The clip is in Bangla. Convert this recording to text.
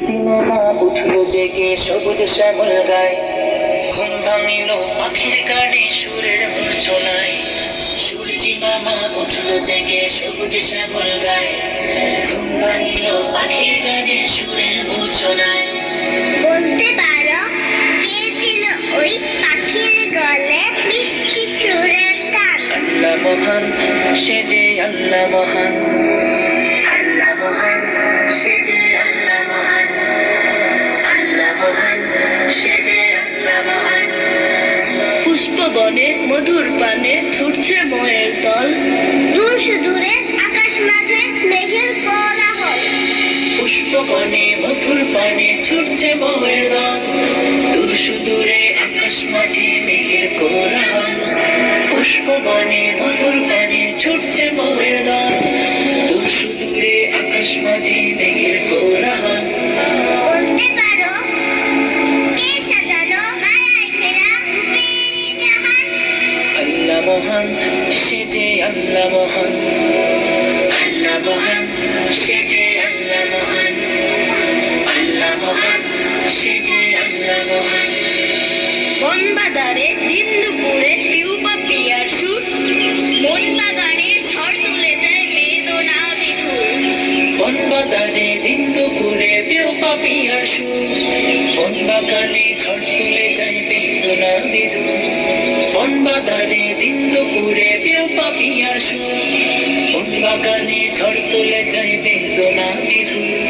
চিনামা উঠলো জেগে সবুজ শ্যামল গায়, ঘুম ভাঙিল পাখির গানে সুরের মূর্ছনায়। সূর্যি মামা উঠলো জেগে সবুজ শ্যামল গায়, ঘুম ভাঙিল পাখির গানে সুরের মূর্ছনায়। বলতে পারো কে দিল ওই পাখির গলে মিষ্টি সুরের গান? আল্লাহ মহান, সে যে আল্লাহ মহান, আল্লাহ মহান, সে যে আল্লাহ মহান, আল্লাহ মহান, সে যে আল্লাহ মহান। পুষ্পবনে মধুর পানে ছুটছে ময়ের দল, দূর সুদূরে আকাশ মাঝে মেঘের কোলাহল। পুষ্পবনে মধুর পানে ছুটছে ময়ের দল, দূর সুদূরে আকাশ মাঝে মেঘের কোলাহল। পুষ্পবনে মধুর পানে ছুটছে ময়ের দল, দূর সুদূরে আকাশ মাঝে মেঘের কোলাহল। বলতে পারো কে সাজালো মায়ায় ঘেরা রূপের জাহান? আল্লাহ মহান, সে যে আল্লাহ মহান, আল্লাহ মহান, সে যে আল্লাহ মহান, আল্লাহ মহান, সে যে আল্লাহ মহান। বন বাজারে দিন দুপুরে পিউ পাপিয়ার সুর, মন বাগানে ঝড় তুলে যায় বেদনা বিধুর। বন বাগানে দিন দুপুরে পেও পাপিয়ার সুর, বন বাগানে ঝড় তুলে যায় বেদনা বিধুর। বন বাগানে দিন দুপুরে পেও পাপিয়ার সুর, বন বাগানে ঝড় তুলে যায় বেদনা বিধুর।